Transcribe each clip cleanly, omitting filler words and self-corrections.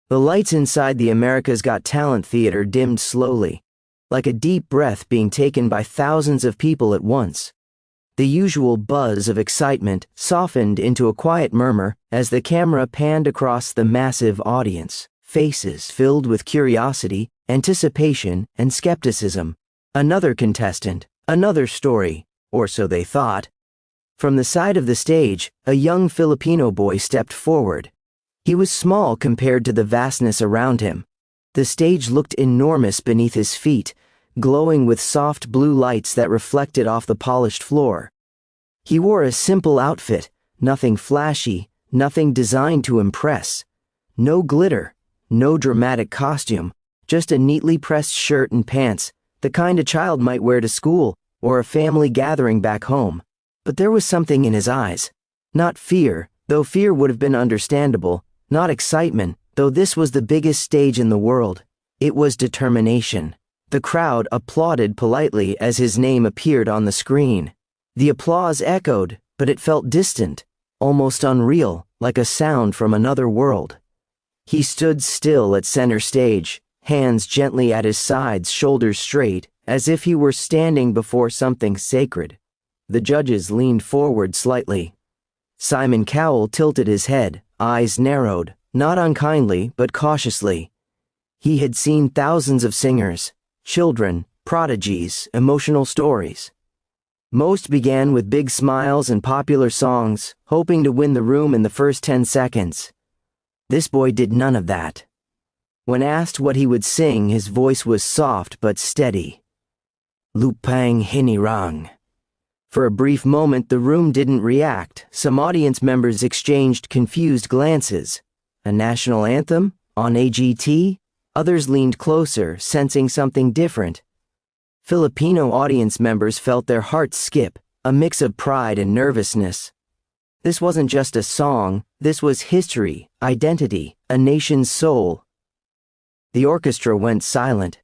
The lights inside the America's Got Talent theater dimmed slowly, like a deep breath being taken by thousands of people at once. The usual buzz of excitement softened into a quiet murmur as the camera panned across the massive audience, faces filled with curiosity, anticipation, and skepticism. Another contestant, another story, or so they thought. From the side of the stage, a young Filipino boy stepped forward. He was small compared to the vastness around him. The stage looked enormous beneath his feet, glowing with soft blue lights that reflected off the polished floor. He wore a simple outfit, nothing flashy, nothing designed to impress. No glitter, no dramatic costume, just a neatly pressed shirt and pants, the kind a child might wear to school or a family gathering back home. But there was something in his eyes. Not fear, though fear would have been understandable, not excitement, though this was the biggest stage in the world. It was determination. The crowd applauded politely as his name appeared on the screen. The applause echoed, but it felt distant, almost unreal, like a sound from another world. He stood still at center stage, hands gently at his sides, shoulders straight, as if he were standing before something sacred. The judges leaned forward slightly. Simon Cowell tilted his head, eyes narrowed, not unkindly but cautiously. He had seen thousands of singers, children, prodigies, emotional stories. Most began with big smiles and popular songs, hoping to win the room in the first 10 seconds. This boy did none of that. When asked what he would sing, his voice was soft but steady. Lupang Hinirang. For a brief moment, the room didn't react. Some audience members exchanged confused glances. A national anthem? On AGT? Others leaned closer, sensing something different. Filipino audience members felt their hearts skip, a mix of pride and nervousness. This wasn't just a song, this was history, identity, a nation's soul. The orchestra went silent.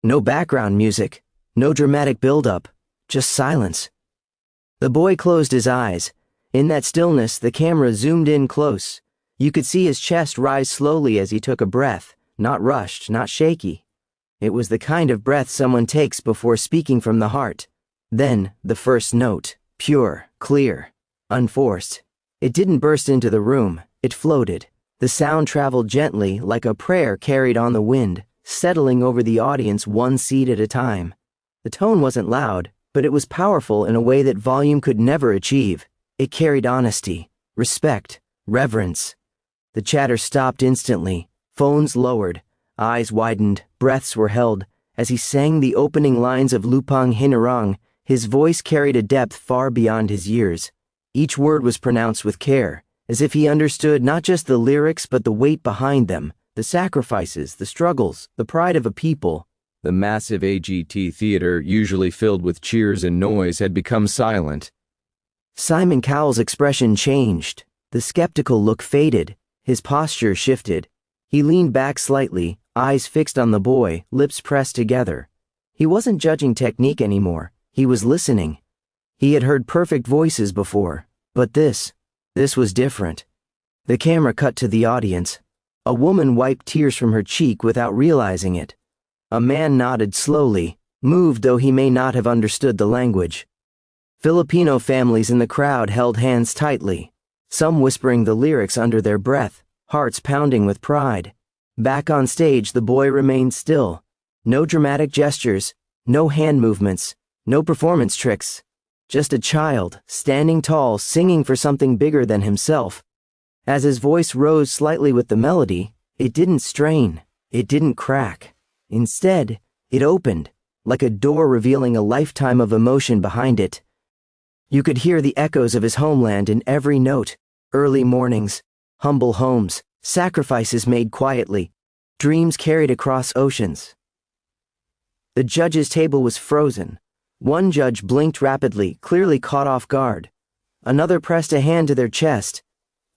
No background music, no dramatic build-up, just silence. The boy closed his eyes. In that stillness, the camera zoomed in close. You could see his chest rise slowly as he took a breath. Not rushed, not shaky. It was the kind of breath someone takes before speaking from the heart. Then, the first note, pure, clear, unforced. It didn't burst into the room, it floated. The sound traveled gently, like a prayer carried on the wind, settling over the audience one seed at a time. The tone wasn't loud, but it was powerful in a way that volume could never achieve. It carried honesty, respect, reverence. The chatter stopped instantly. Phones lowered, eyes widened, breaths were held. As he sang the opening lines of Lupang Hinirang, his voice carried a depth far beyond his years. Each word was pronounced with care, as if he understood not just the lyrics but the weight behind them, the sacrifices, the struggles, the pride of a people. The massive AGT theater, usually filled with cheers and noise, had become silent. Simon Cowell's expression changed. The skeptical look faded. His posture shifted. He leaned back slightly, eyes fixed on the boy, lips pressed together. He wasn't judging technique anymore. He was listening. He had heard perfect voices before, but this was different. The camera cut to the audience. A woman wiped tears from her cheek without realizing it. A man nodded slowly, moved though he may not have understood the language. Filipino families in the crowd held hands tightly, some whispering the lyrics under their breath, hearts pounding with pride. Back on stage, the boy remained still. No dramatic gestures, no hand movements, no performance tricks. Just a child, standing tall, singing for something bigger than himself. As his voice rose slightly with the melody, it didn't strain, it didn't crack. Instead, it opened, like a door revealing a lifetime of emotion behind it. You could hear the echoes of his homeland in every note. Early mornings, humble homes, sacrifices made quietly, dreams carried across oceans. The judge's table was frozen. One judge blinked rapidly, clearly caught off guard. Another pressed a hand to their chest.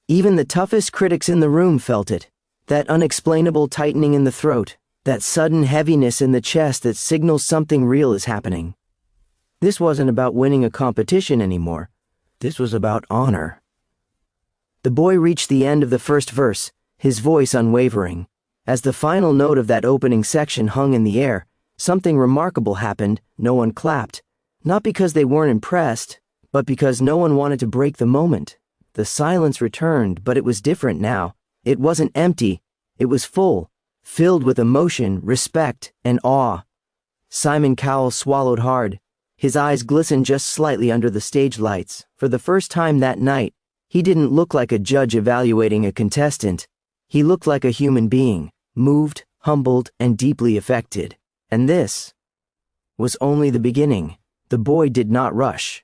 Even the toughest critics in the room felt it, that unexplainable tightening in the throat, that sudden heaviness in the chest that signals something real is happening. This wasn't about winning a competition anymore. This was about honor. The boy reached the end of the first verse, his voice unwavering. As the final note of that opening section hung in the air, something remarkable happened. No one clapped. Not because they weren't impressed, but because no one wanted to break the moment. The silence returned, but it was different now. It wasn't empty. It was full, filled with emotion, respect, and awe. Simon Cowell swallowed hard. His eyes glistened just slightly under the stage lights. For the first time that night, he didn't look like a judge evaluating a contestant. He looked like a human being, moved, humbled, and deeply affected. And this was only the beginning. The boy did not rush.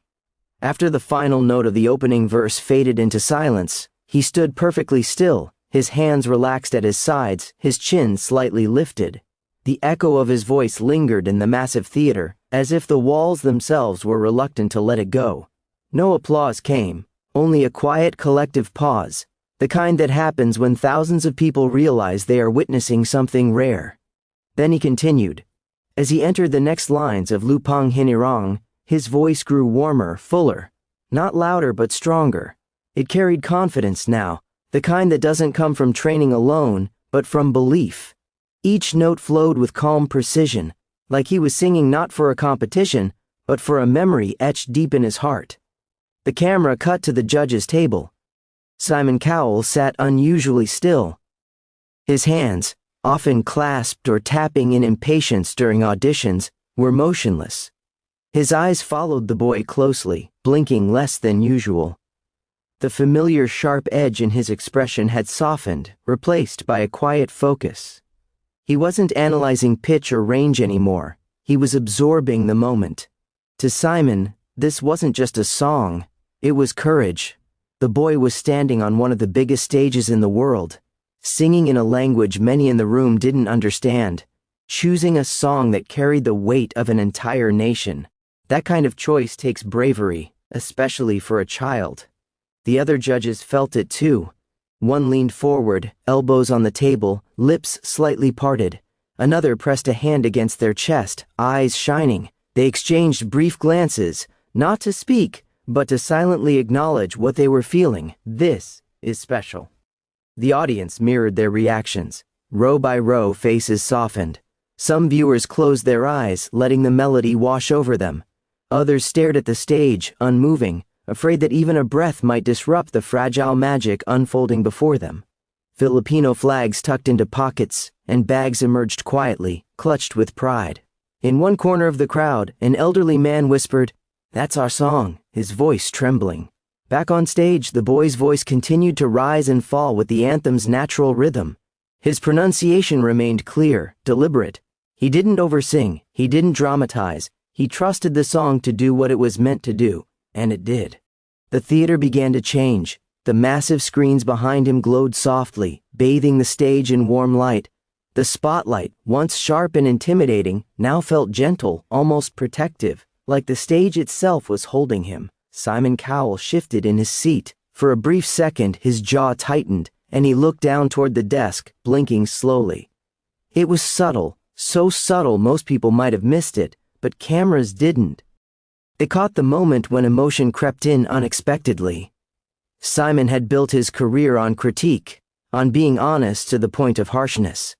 After the final note of the opening verse faded into silence, he stood perfectly still, his hands relaxed at his sides, his chin slightly lifted. The echo of his voice lingered in the massive theater, as if the walls themselves were reluctant to let it go. No applause came, only a quiet collective pause, the kind that happens when thousands of people realize they are witnessing something rare. Then he continued. As he entered the next lines of Lupang Hinirang, his voice grew warmer, fuller. Not louder but stronger. It carried confidence now, the kind that doesn't come from training alone, but from belief. Each note flowed with calm precision, like he was singing not for a competition, but for a memory etched deep in his heart. The camera cut to the judge's table. Simon Cowell sat unusually still. His hands, often clasped or tapping in impatience during auditions, were motionless. His eyes followed the boy closely, blinking less than usual. The familiar sharp edge in his expression had softened, replaced by a quiet focus. He wasn't analyzing pitch or range anymore. He was absorbing the moment. To Simon, this wasn't just a song. It was courage. The boy was standing on one of the biggest stages in the world, singing in a language many in the room didn't understand, choosing a song that carried the weight of an entire nation. That kind of choice takes bravery, especially for a child. The other judges felt it too. One leaned forward, elbows on the table, lips slightly parted. Another pressed a hand against their chest, eyes shining. They exchanged brief glances, not to speak, but to silently acknowledge what they were feeling. This is special. The audience mirrored their reactions. Row by row, faces softened. Some viewers closed their eyes, letting the melody wash over them. Others stared at the stage, unmoving, afraid that even a breath might disrupt the fragile magic unfolding before them. Filipino flags tucked into pockets, and bags emerged quietly, clutched with pride. In one corner of the crowd, an elderly man whispered, "That's our song," his voice trembling. Back on stage, the boy's voice continued to rise and fall with the anthem's natural rhythm. His pronunciation remained clear, deliberate. He didn't oversing, he didn't dramatize. He trusted the song to do what it was meant to do, and it did. The theater began to change. The massive screens behind him glowed softly, bathing the stage in warm light. The spotlight, once sharp and intimidating, now felt gentle, almost protective, like the stage itself was holding him. Simon Cowell shifted in his seat. For a brief second, his jaw tightened, and he looked down toward the desk, blinking slowly. It was subtle, so subtle most people might have missed it, but cameras didn't. They caught the moment when emotion crept in unexpectedly. Simon had built his career on critique, on being honest to the point of harshness.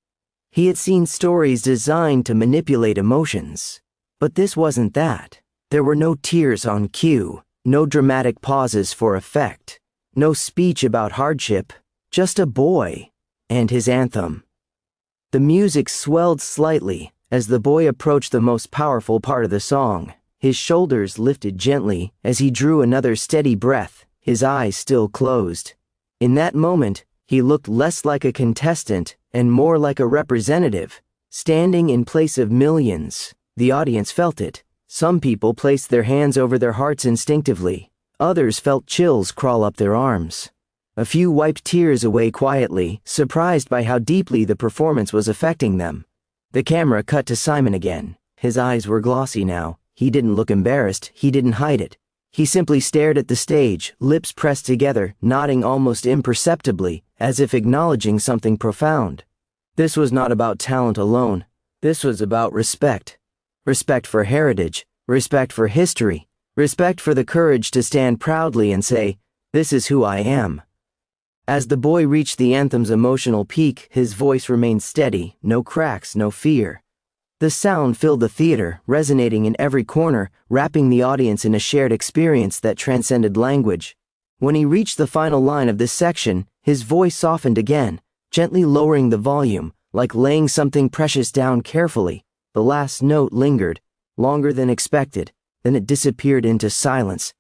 He had seen stories designed to manipulate emotions. But this wasn't that. There were no tears on cue, no dramatic pauses for effect, no speech about hardship, just a boy and his anthem. The music swelled slightly as the boy approached the most powerful part of the song. His shoulders lifted gently as he drew another steady breath, his eyes still closed. In that moment, he looked less like a contestant and more like a representative, standing in place of millions. The audience felt it. Some people placed their hands over their hearts instinctively. Others felt chills crawl up their arms. A few wiped tears away quietly, surprised by how deeply the performance was affecting them. The camera cut to Simon again. His eyes were glossy now. He didn't look embarrassed. He didn't hide it. He simply stared at the stage, lips pressed together, nodding almost imperceptibly, as if acknowledging something profound. This was not about talent alone. This was about respect. Respect for heritage, respect for history, respect for the courage to stand proudly and say, "This is who I am." As the boy reached the anthem's emotional peak, his voice remained steady, no cracks, no fear. The sound filled the theater, resonating in every corner, wrapping the audience in a shared experience that transcended language. When he reached the final line of this section, his voice softened again, gently lowering the volume, like laying something precious down carefully. The last note lingered, longer than expected, then it disappeared into silence.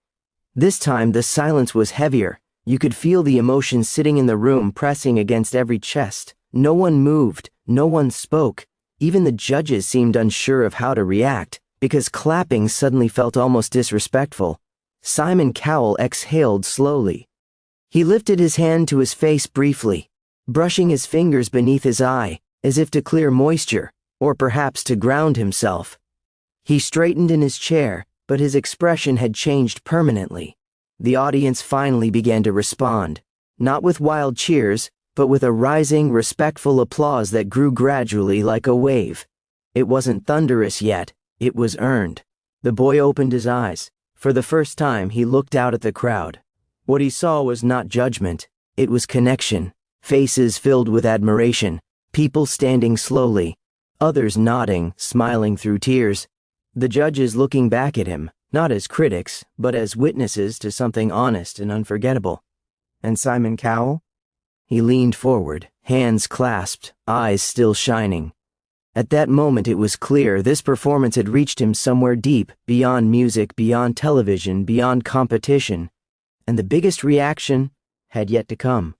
This time the silence was heavier. You could feel the emotion sitting in the room, pressing against every chest. No one moved, no one spoke. Even the judges seemed unsure of how to react, because clapping suddenly felt almost disrespectful. Simon Cowell exhaled slowly. He lifted his hand to his face briefly, brushing his fingers beneath his eye, as if to clear moisture, or perhaps to ground himself. He straightened in his chair, but his expression had changed permanently. The audience finally began to respond, not with wild cheers, but with a rising, respectful applause that grew gradually like a wave. It wasn't thunderous yet, it was earned. The boy opened his eyes. For the first time, he looked out at the crowd. What he saw was not judgment, it was connection. Faces filled with admiration, people standing slowly, others nodding, smiling through tears. The judges looking back at him, not as critics, but as witnesses to something honest and unforgettable. And Simon Cowell? He leaned forward, hands clasped, eyes still shining. At that moment it was clear this performance had reached him somewhere deep, beyond music, beyond television, beyond competition. And the biggest reaction had yet to come.